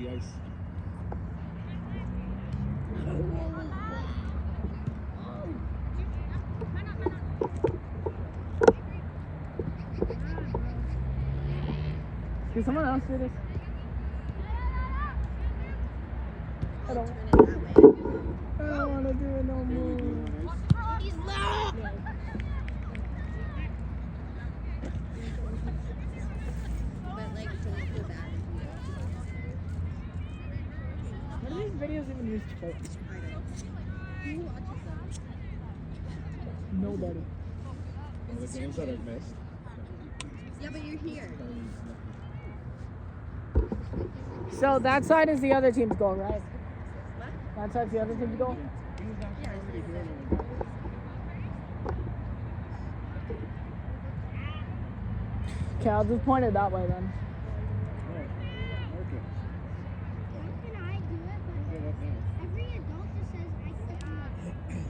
the ice. Can someone else do this? I don't want to do it no more. He's low! But like, don't feel bad if What are these videos even used for? I don't know. Who watches them? Nobody. All the games that I've missed. Yeah, but you're here. So that side is the other team's goal, right? What? That side's the other team's goal? Okay, I'll just point it that way then. How can I do it? But every adult just says I can't do it.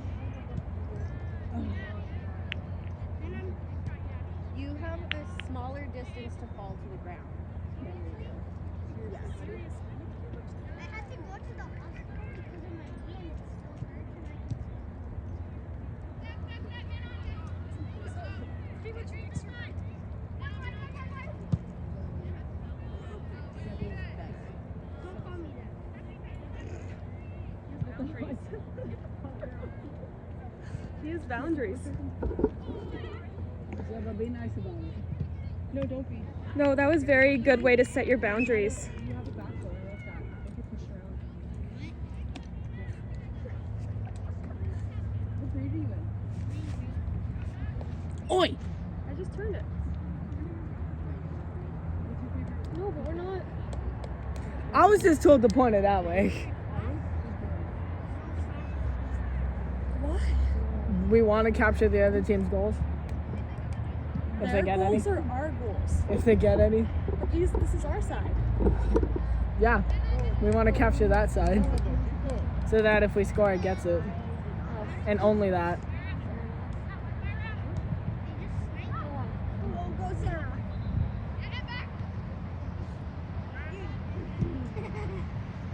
Then I'm. You have a smaller distance to fall to the ground. Yes. I had to go to the hospital because of my knee and it still hurts and don't call me that. He has boundaries. Yeah, but be nice about it. No, don't be. No, that was very good way to set your boundaries. You have a back door, I like that. I can push around. What grade are you in? Oi! I just turned it. No, but we're not. I was just told to point it that way. What? We want to capture the other team's goals. If they get any. goals are our goals. If they get any. This is our side. Yeah. We want to capture that side. So that if we score, it gets it. And only that.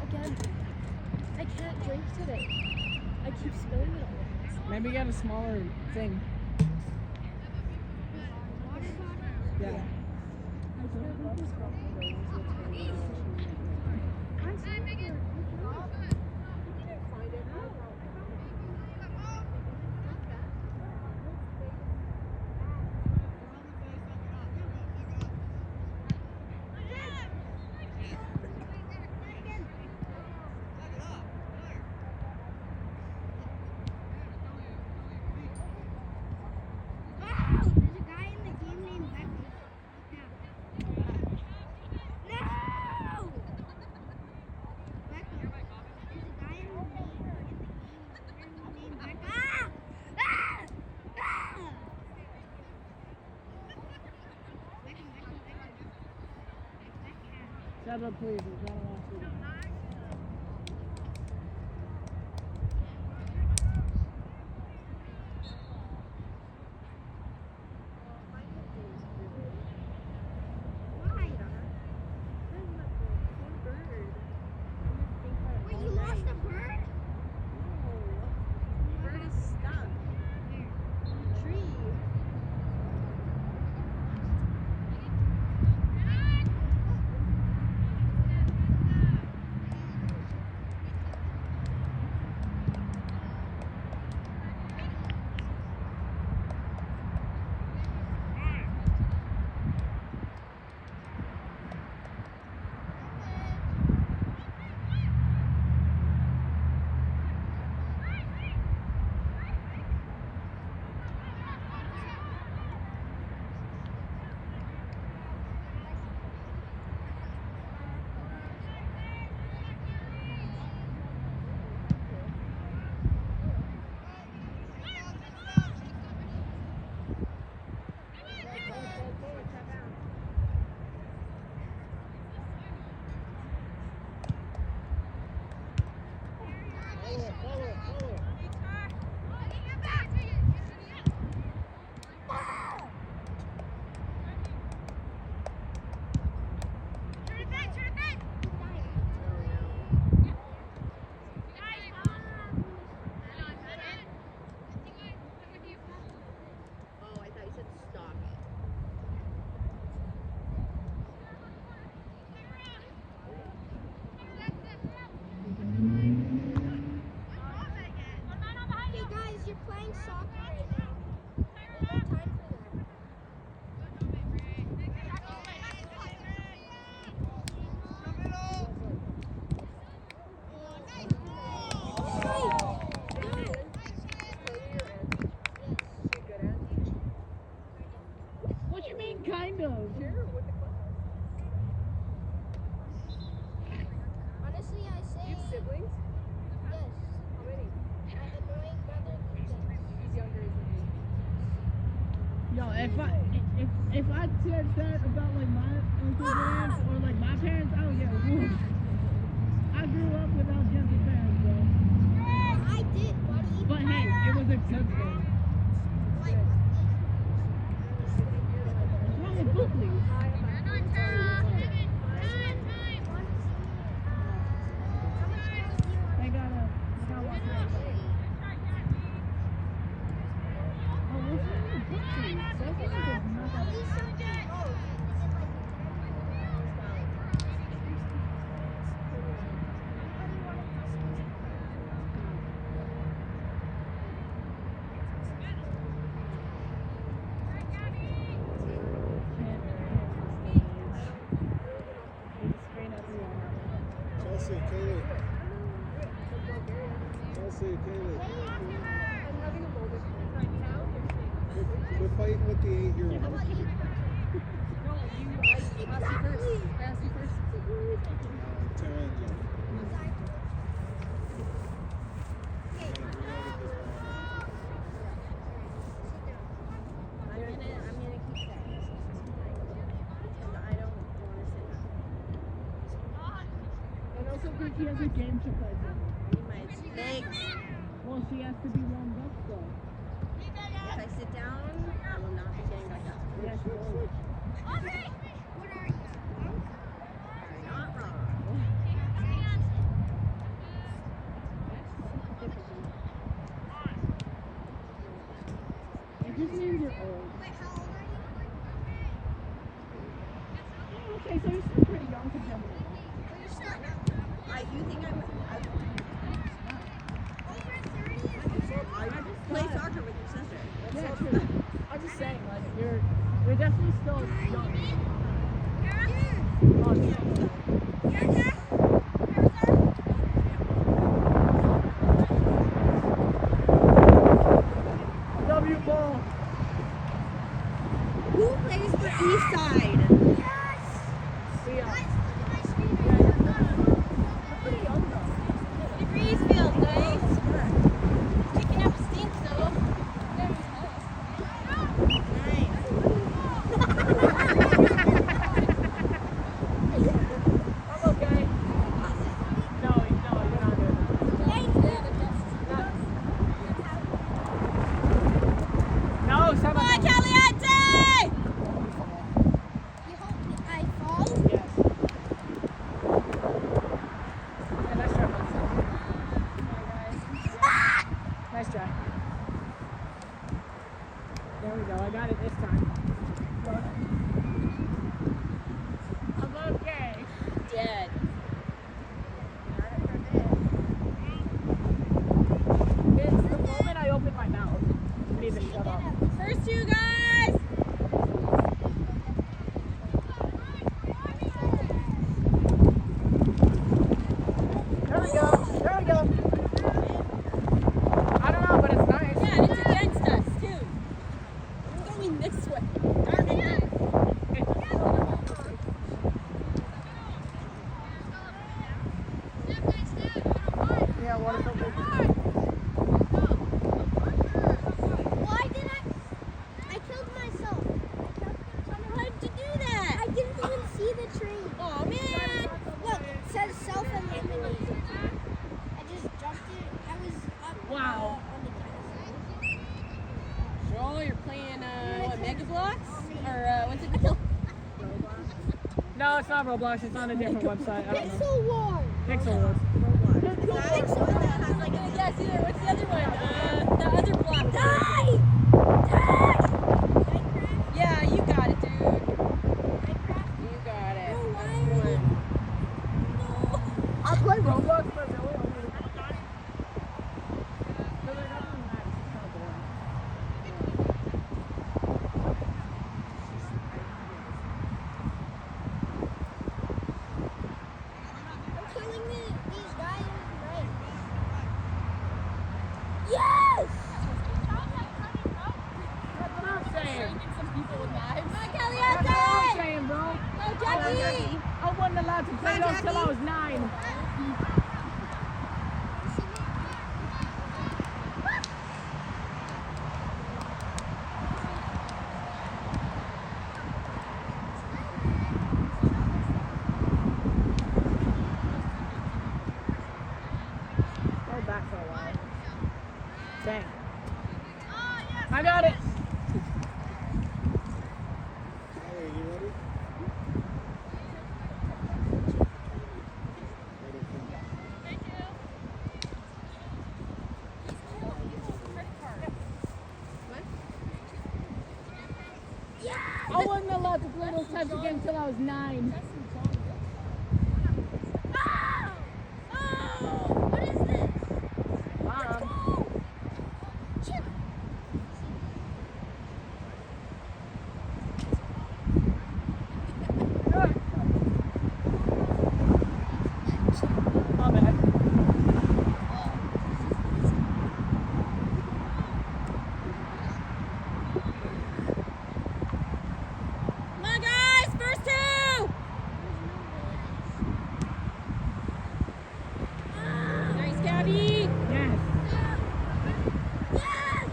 Again, I can't drink today. I keep spilling it all. Maybe get a smaller thing. Yeah. There's a guy in the game named Beckham. No! Beckham. There's a guy in the game named Beckham. Ah! Ah! Ah! Beckham. Shut up, please. It's not a long video. Why? Wait, you lost a bird? Bird is stuck. Tree. Kind of. Honestly, I say. You have siblings? Yes. How many? My annoying brother Ethan. He's younger, isn't he? Yo, if I said that about like my uncles and aunts or like my parents, I would get whooped. I grew up without gentle parents, bro. I did, buddy. But hey, it was a good thing. Like, What's wrong with Buckley? They got one thing. Oh, what's wrong with Buckley? That's like a at least something. Oh, is it like Chelsea, Kaylee. Chelsea, Kaylee. I'm having a moment right now. We're fighting with the 8-year-old. No, I asked you first. I asked you first. Tara and Jen. I'm gonna keep that. I don't want to sit down. And also because she has a game to play. I need my legs. Well, she has to be warmed up though. If I sit down, I will not be getting back up. Yes, she will. You're not wrong. It just means you're old. Oh, okay, so you're still pretty young compared to me. You think I play soccer with your sister. Yeah, true. I'm just saying, like, you're definitely still young. Oh, yeah. W ball. Who plays for East Side? Yeah. Breezefield, nice. Kicking up stinks though. I'm okay. No, you're not good. No, Come on, Caliente! You hope I fall? Yes. Yeah, nice try, Monster. Nice try. There we go. I got it this time. I'm okay. Dead. It's the moment I open my mouth. I need to shut up. First two guys! There we go. There we go. I don't know, but it's nice. Yeah, and it's against us too. I'm going this way. Darn it. Yeah, what if it Why did I killed myself. Why'd you do that? I didn't even see the tree. Oh man! Look, it says self-eliminated. I just jumped it. I was up Wow. on the castle. Joel, you're playing what, Mega Blocks? Or what's it called? No, it's not Roblox. It's on a different website. I don't know. Pixel War. Pixel Wars. Pixel that has like yes, either what's the other one? The other block. Die! Yeah, you got it, dude. Minecraft? You got it. No, why That's are you- one. I play Roblox, but really only. No, they're not doing that. It's kind of boring. I'm killing these guys right. Yes! Jackie! I wasn't allowed to play Come on, those till I Jackie. was 9. Go back for a while. Dang. I got it. Alright, you ready? I wasn't allowed to play those types of games till I was 9. What is this? Mom. My bad. Come on, guys! First two! Nice, Gabby! Yes. Yes!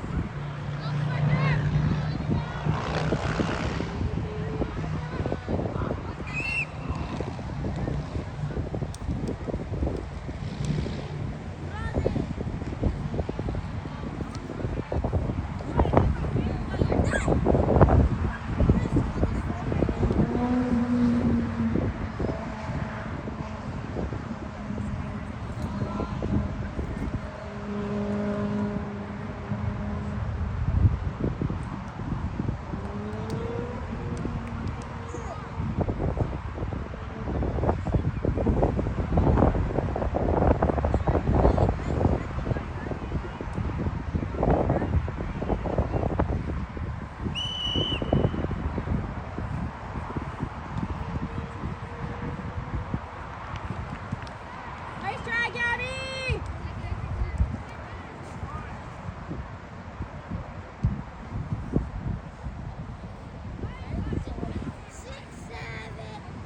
Nice try, Gabby!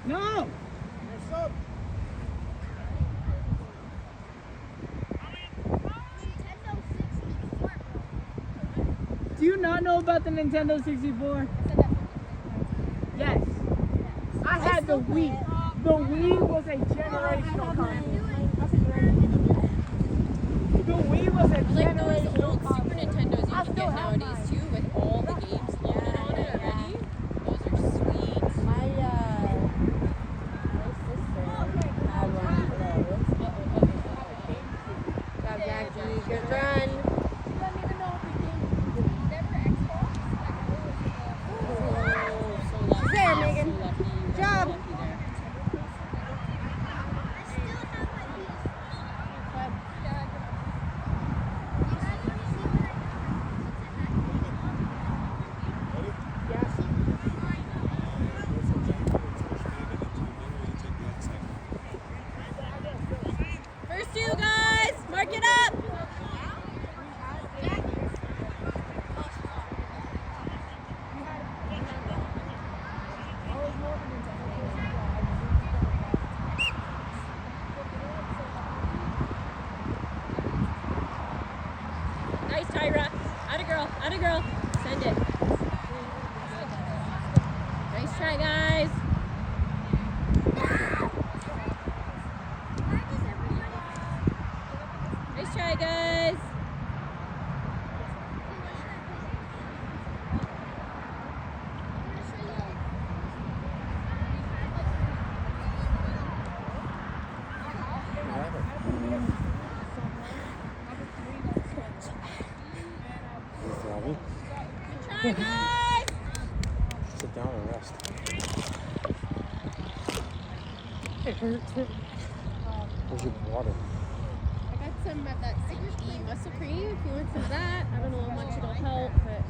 No. What's up? Nintendo 64. Do you not know about the Nintendo 64? Yes. I had the Wii. The Wii was a generational console. The Wii was a I like those generational old console. Super Nintendos I you can still get have nowadays too, with all the games loaded on it already. Those are sweet. My sister had one of those. Got Jackie, good run. So lucky. There, Megan. So lucky. Good job. Lucky there. I still have my PS4. First two, guys! Mark it up! Nice, Tyra. Atta girl, atta girl. Send it. Nice try, guys. Nice try, guys. Good try, guys. Sit down and rest. Where's your water? I got some of that CBD muscle cream if you want some of that. I don't know how much it'll help, but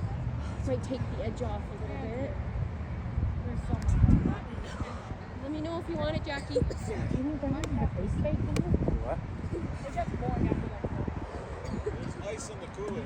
it might take the edge off a little bit. Let me know if you want it, Jackie. What? There's ice in the cooler.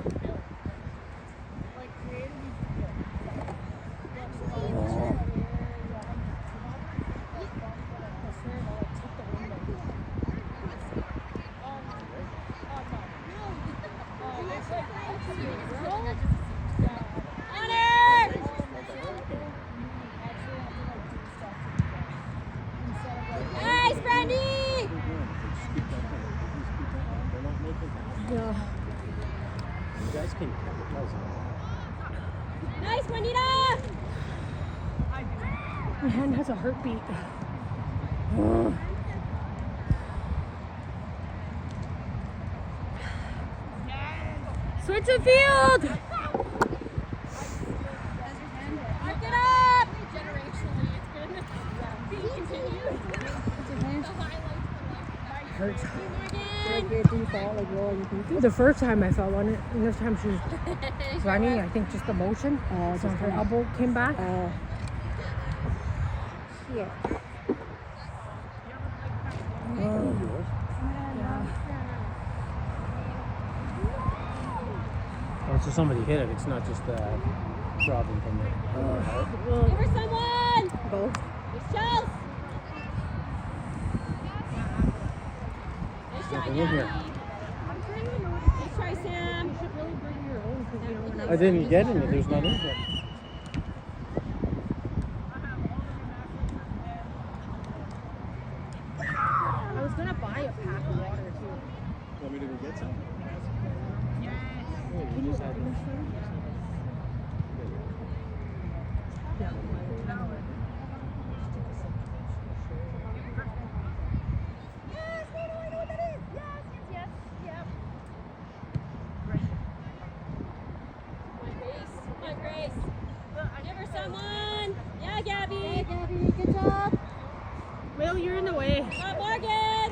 Nice, Juanita! My hand has a heartbeat. Switch the field! Mark it up! Generationally, it's been being continued. The highlights Hurts. Like your default, like rolling pieces. The first time I fell on it, and this time she was running, I think just the motion. So her elbow came back. Yeah. Oh, so somebody hit it. It's not just problem from the heart. Give her someone! Both. Miss Chels! Nice try, Nothing in here. Gabby. Nice try, Sam. I didn't get any. There's nothing in here. I was gonna buy a pack of water too. Want me to go get some? You just had Yes, I know what that is. Yes. Come on, Grace. Give her someone. Yeah, Gabby. Hey, Gabby, good job. Will, you're in the way. Come on, Morgan.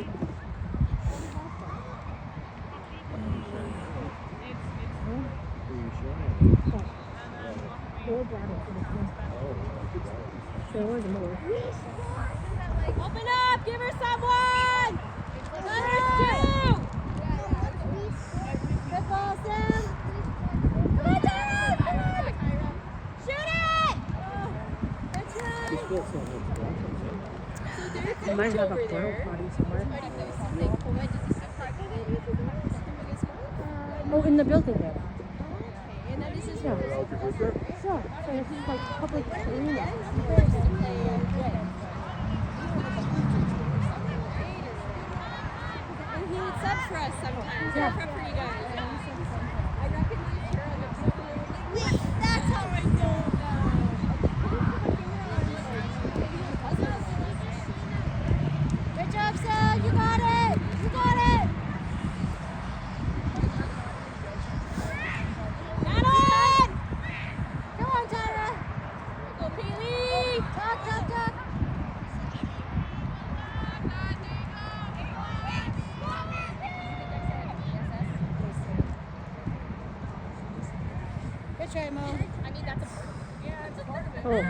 There was more. Open up. Give her someone. There's two. Good ball, Sam. Come on, Tyra. Come on. Shoot it. Good try. You might have a portal potty somewhere. Oh, in the building there. Yeah. So it's like public arena. And he would sub for us sometimes. Yeah. For you guys. I recognize her on the That's how I know. Good job, Sam. You got it. You got it. Madeline! Come on, Tyra. Go, Peely! Duck. Good try, Mo. I mean, that's a part. Yeah, it's a part of it. Oh,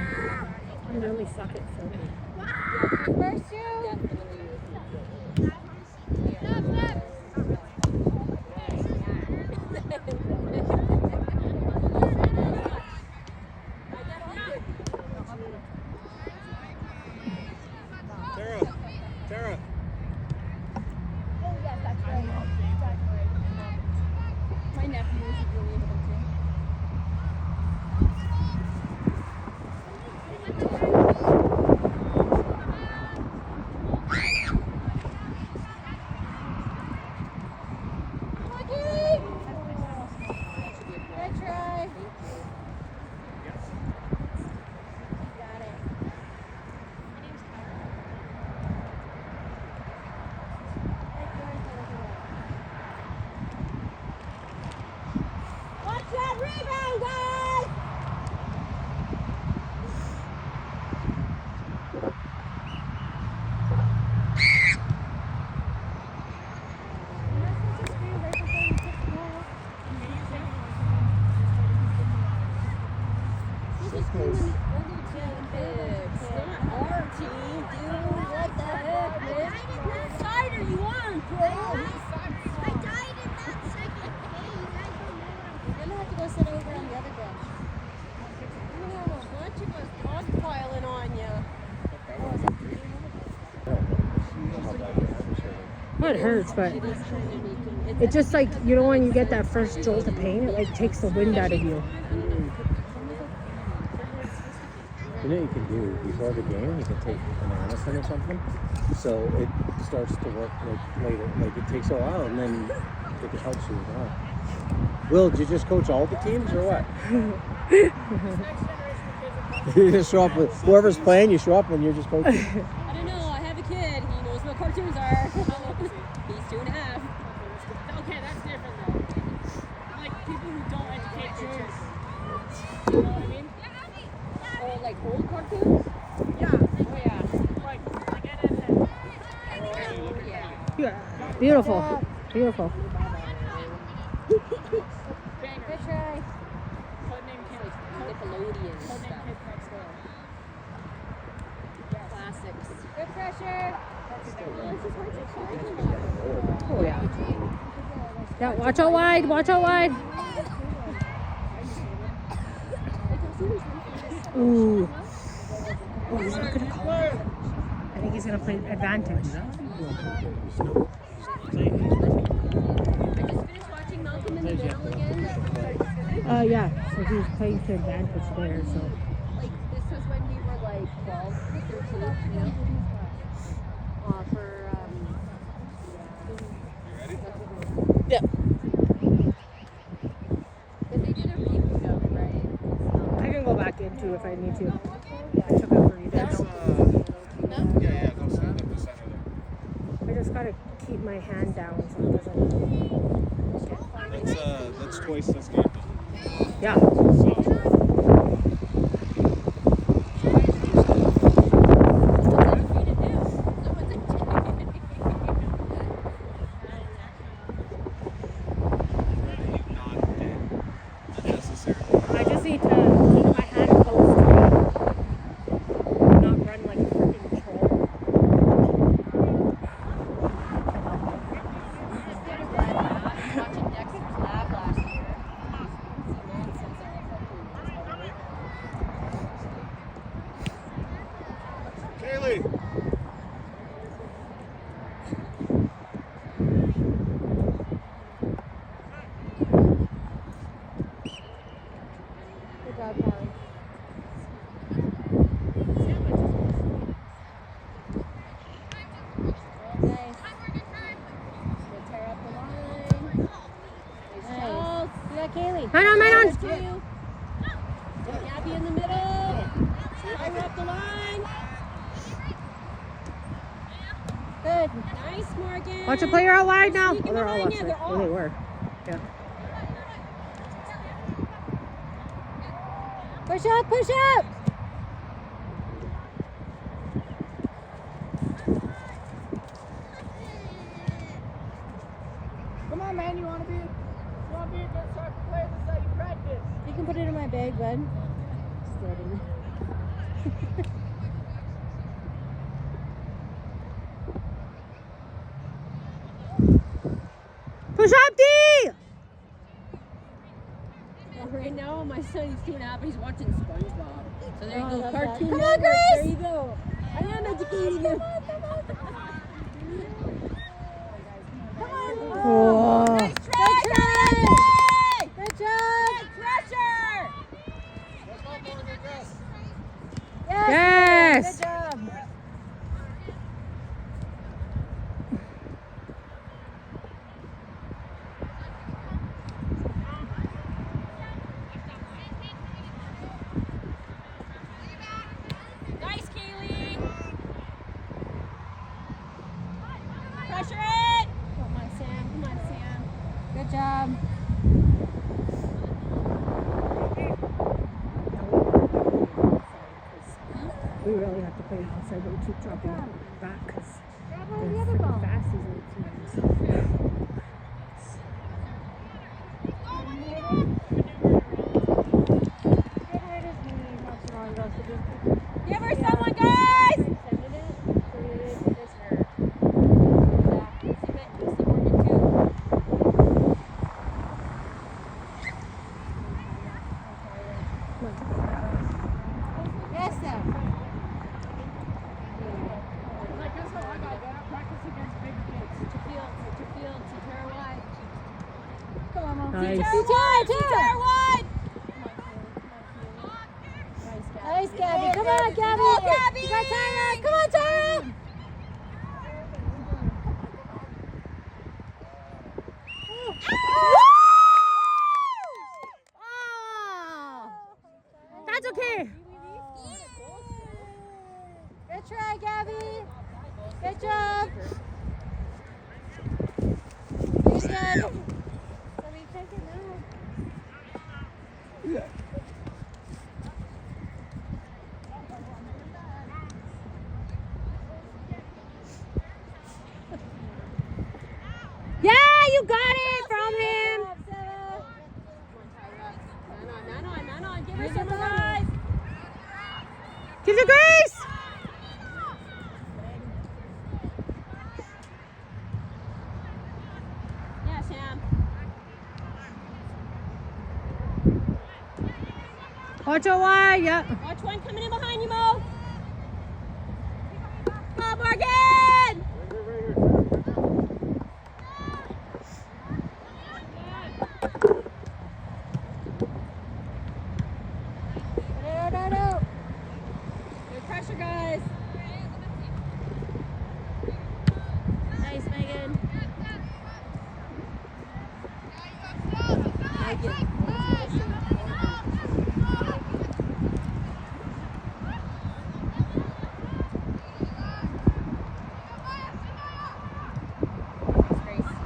I really suck at filming. First two. Stop. Tara. Oh, yes, that's right. My nephew is really able to. Good try. Got it. Watch that rebound, guys! Side are you on, bro? I died in that second phase. I don't know. You're gonna have to go sit over on the other bench. You're gonna have a bunch of us dogpiling on you. Well, it hurts, but it just like, you know, when you get that first jolt of pain, it like takes the wind out of you. You know what you can do before the game? You can take an Anacin or something, so it starts to work like later. Like it takes a while, and then it helps you as well. Will, did you just coach all the teams or what? You just show up with whoever's playing. You show up and you're just coaching. I don't know. I have a kid. He knows what cartoons are. He's 2.5. Okay, that's different though. Like people who don't educate their children. You know what I mean? Oh, like old cartoons? Yeah. Oh yeah. Like NSF. Oh, yeah. Yeah. Beautiful. Beautiful. Bangers. Good try. Codename Kids. Nickelodeon Codename stuff. Kids Next Door. Classics. Good pressure. Oh yeah. Yeah. Watch out wide. Watch out wide. Ooh. Oh, he's not gonna call it. I think he's gonna play advantage. I just finished watching Malcolm in the Middle again. Yeah. So he's playing to advantage there. So. Like, this was when we were like 12, 13, you know? For, Yeah. because they did a reboot of it, right? I can go back into if I need to. I took out the readers. Yeah, don't stand up beside of them. I just gotta keep my hand down so it doesn't. That's twice this game. Yeah. I just need to keep my hand close to it. Not run like a freaking troll. Watching Dexter's Lab last year. Kaylee! Good job, Callie. Nice. We'll tear up the line. Nice. Yeah, Kaylee. Mine on, mine on. There's two. Get Gabby in the middle. Fire up the line. Good. Nice, Morgan. Watch a player out wide now. Sneaking Oh, they're all behind up you. there. They're Oh, they all. were. Yeah. Push up, push up. Come on, man. You want to be a good soccer player? This is how you practice. You can put it in my bag, bud. Just throw it in there. Push up, D! Well, right now, my son, he's 2.5, he's watching SpongeBob. So there you Oh, I go, love that. Cartoon Come on, Network. Grace! There you go. I am educating you. Oh. Good try. Good job. Pressure! Yes. Good job. Nice, Kaylee. Pressure it. Come on, Sam. Come on, Sam. Good job. We really have to play outside, but we keep dropping back because Grab they're one of the other freaking ball. fast these little teams. Get rid of me. What's wrong, girl? So just Give her someone, guys. send it in. So it is her. Exactly. See that? You see Morgan, too. Yes, Sam. Like that's how I got good at practice against big kids. To field, to Tara wide. Come on, Mom. Nice. Tara wide, Tara wide. Nice, Gabby. Come on, Gabby. Go, Gabby. You got Tyra. Come on, Tyra. That's okay. Good try, Gabby. Good job. Good job. Somebody take it now. Yeah, you got it from him. Man on. Give her some guys. Give it Grace. Yeah, Sam. Watch out wide. Yeah. Watch one coming in behind you, Mo. Come on, Morgan. No. Good pressure, guys. Nice, Megan.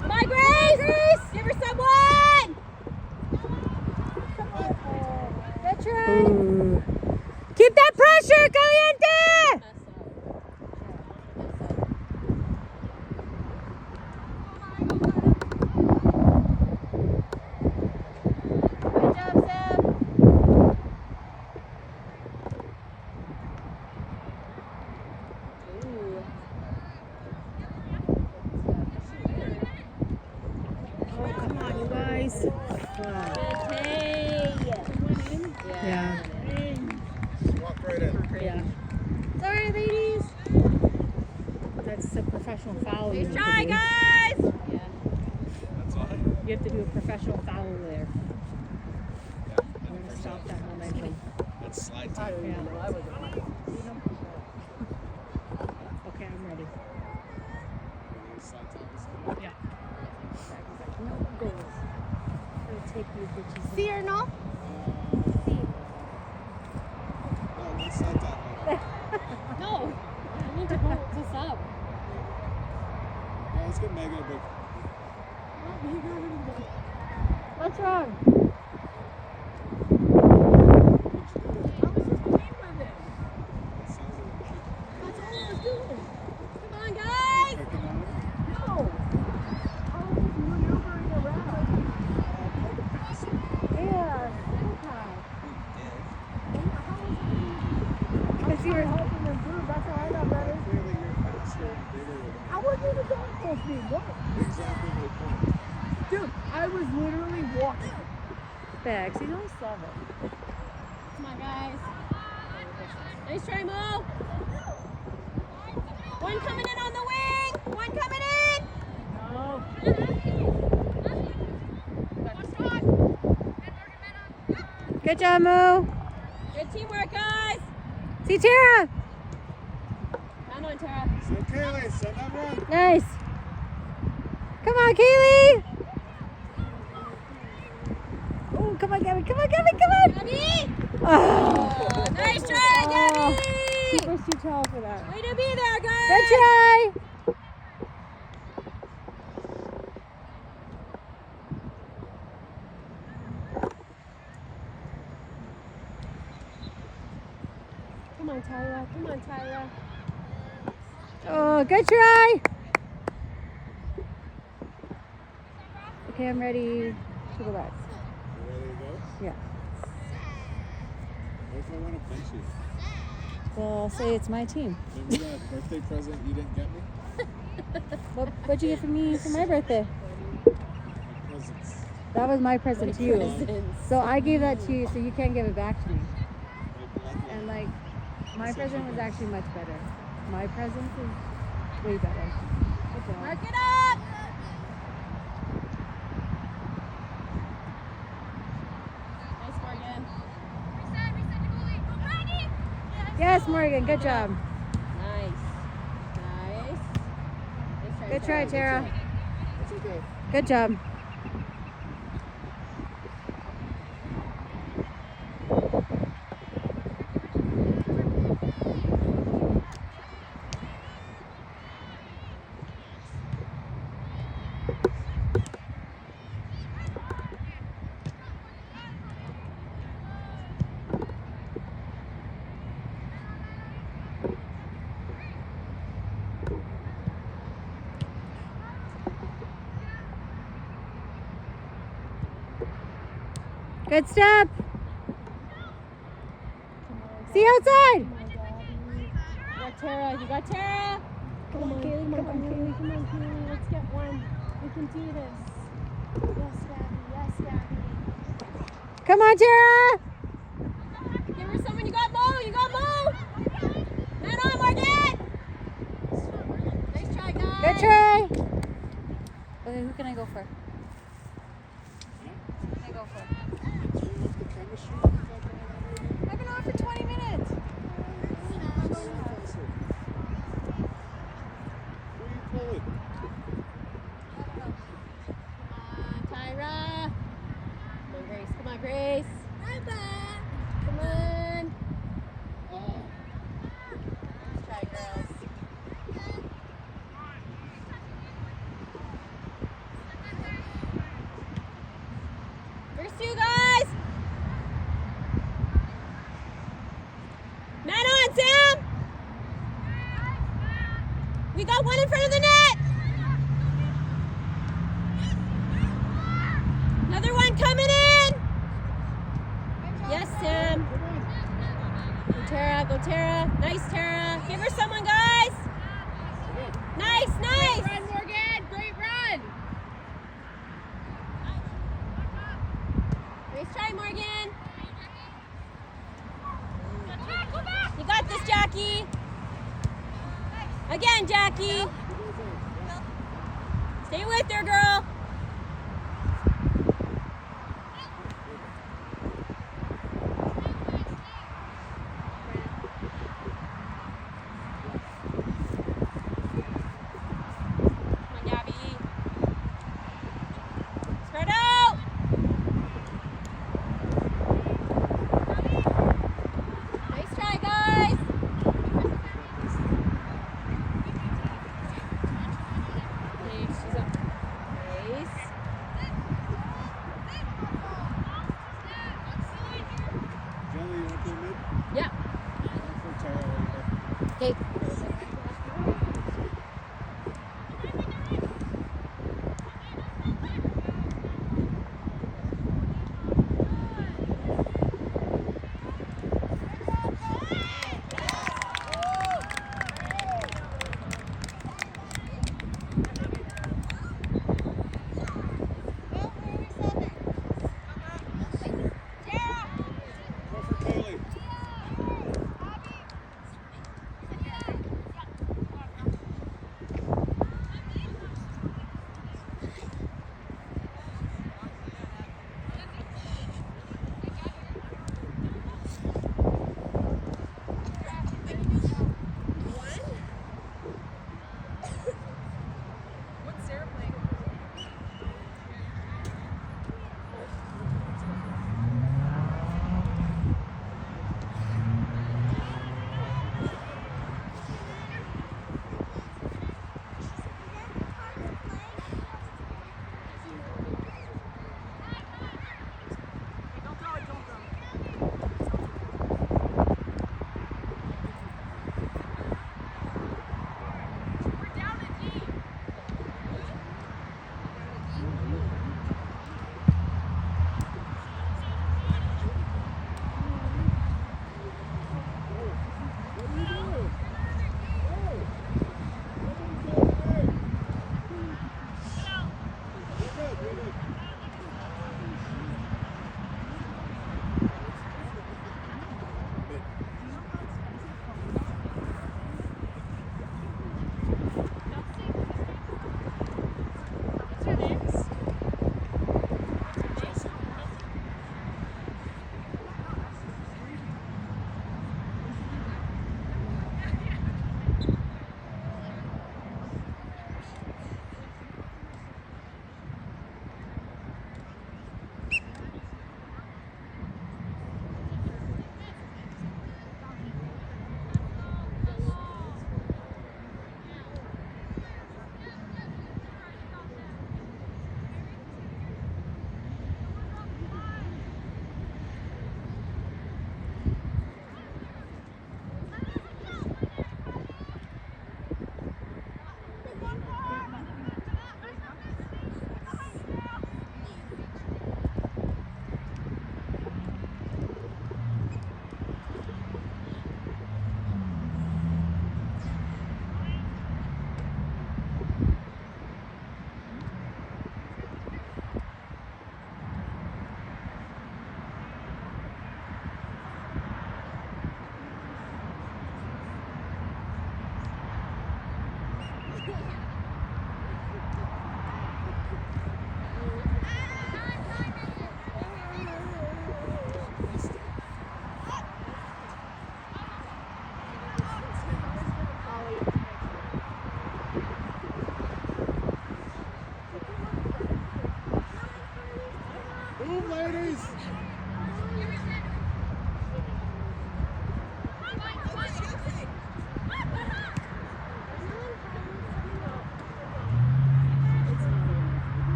Come on, Grace! Give her someone! Good try. Ooh. Keep that pressure, Caliente. Good job, Sam. Oh, come on, you guys. Yeah. Just walk right in. Yeah. Sorry, ladies. That's a professional foul. you need to Try, do. guys! That's all. You have to do a professional foul there. Yeah. We're gonna stop that momentum. That's slide time. Yeah. Okay, I'm ready. Slide time. Yeah. No goals. I'll take these bitches. See or no? No, that's slide time. No, I need to go to sub. Yeah, let's get Megan a big. What's wrong? Come on, guys! Yeah. Because you were helping them improve. That's how I got better. Clearly you're faster and bigger than I wasn't even going full speed. What? exactly my point. Dude, I was literally walking. Bags. He's only 7. Come on, guys. Nice try, Mo. One coming in on the wing. One coming in. No. Good job, Mo. Good teamwork, guys. See Tara. Man on, Tara. So Kaylee, send that run. Nice. Come on, Kaylee. Oh, come on, Gabby. Come on, Gabby. Come on. Gabby! Oh. Nice try, Gabby! She was too tall for that. Way to be there, guys! Good try. Come on, Tyra. Come on, Tyra. Oh, good try. Okay, I'm ready to go back. You ready to go? Yeah. What if I want to punch you? Well, I'll say it's my team. Remember that birthday present you didn't get me? What'd you get for me for my birthday? My presents. That was my present to you. Presents. So I gave that to you, so you can't give it back to me. My blood And like, my present was actually much better. My present is way better. Good job. Mark it up! Nice, Morgan. Yes, Morgan, good job. Nice. Nice. Nice Good try, Tara. It's okay. Good job. Good step. See outside. You got Tara. You got Tara. Come on, Kaylee. Come on, Kaylee. Come on, Kaylee. Let's get one. We can do this. Yes, Gabby. Yes, Gabby. Come on, Tara. Give her someone. You got Mo. You got Mo. Man on, Morgan. Nice try, guys. Good try. Okay, who can I go for? Who can I go for? I've been on for 20 minutes. Tyra. Come on, Grace. Come on, Grace. Come on. Let's try, girls. First two, guys. Man on, Sam. We got one in front of the net. Another one coming in. Yes, Sam. Go Tara, go Tara. Nice, Tara. Give her someone, guys. Nice, nice. Great run, Morgan. Great run. Nice try, Morgan. You got this, Jackie. Again, Jackie. Stay with her, girl. Come on, Gabby. Spread out. Nice try, guys. Hey, she's up. Nice. Jelly, you want to mid? Yeah. For Tara right there. Okay. Go for Kaylee.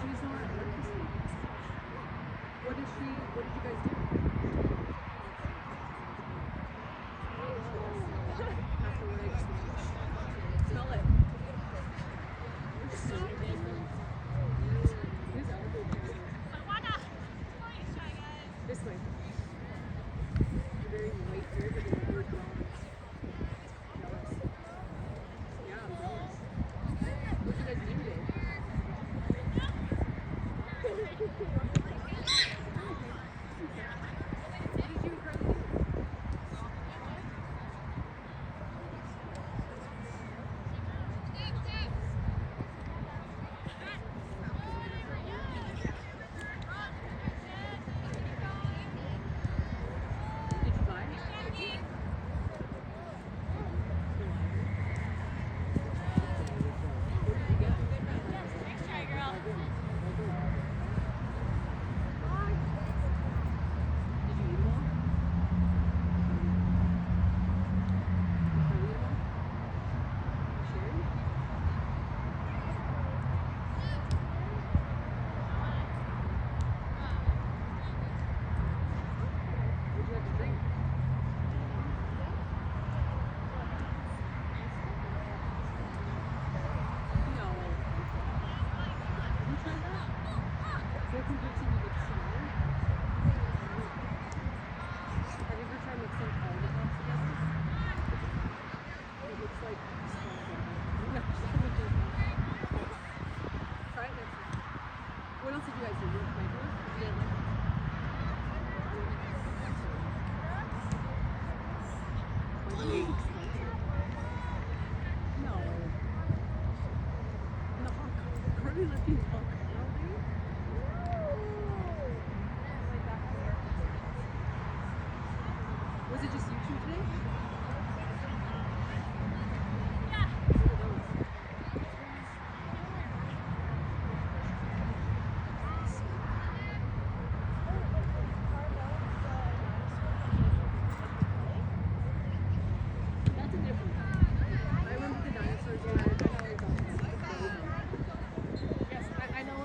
she's not artistic. What did you guys do? Afterwards, smell it. This way. You're very white here, but then you're bronze. Jealous. Yeah, I'm jealous. What did you guys do today? What did you and Carly do? Did you buy? What did you get? Did you eat them all? Did Carly eat them all? Sharon? What'd you have to drink? No. Have you tried that? Is that convincing you mix some water? Have you ever tried mixing all the hops together? It looks like no, try it next time. What else did you guys do? You went to microwave? You did like no. No. Carly left you all all day? Was it just you two today? What are those? That's a different one. I remember the dinosaurs. Yeah, I know what you're talking about. Yes, I know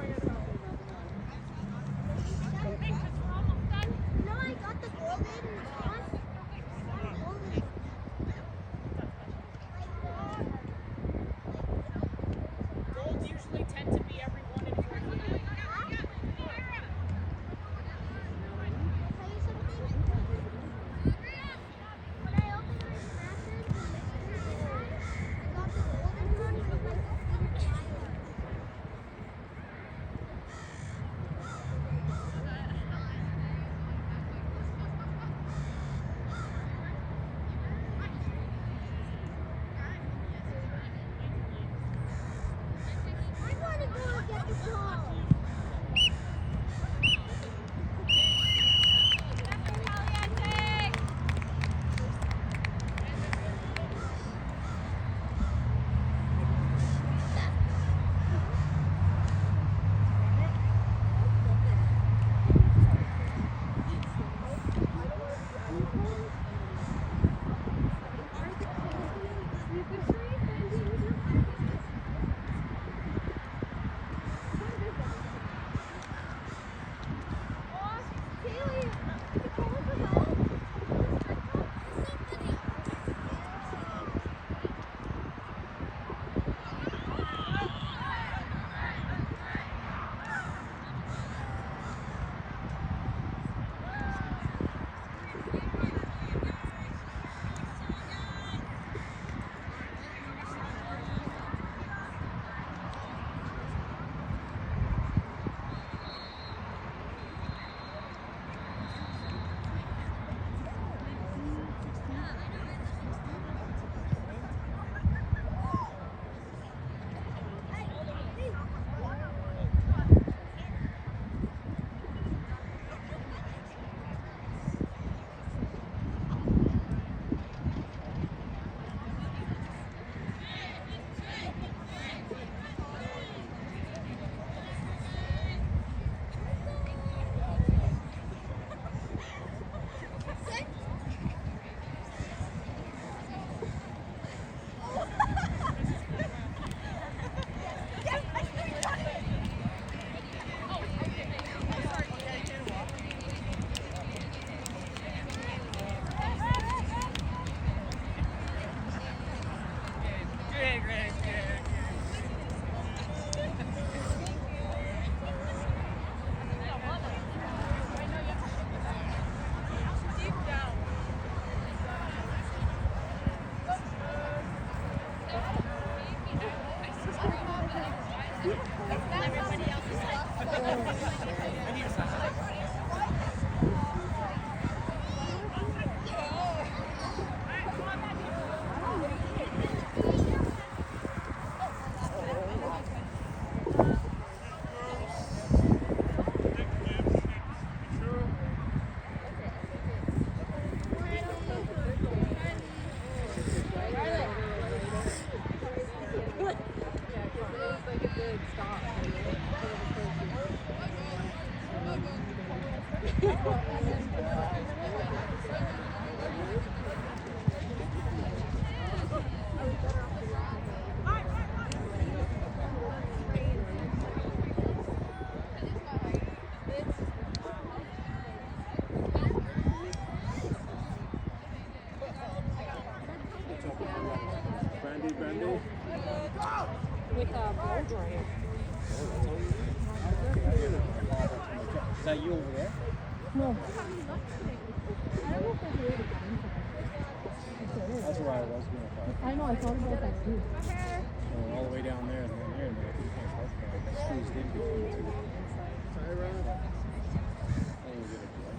Brandy, Brandy. With a blow dryer. Is that you over there? That's where I was gonna park. I know, I thought about that too. All the way down there and then here, and then you can't park there. It's squeezed in between the two. Only get a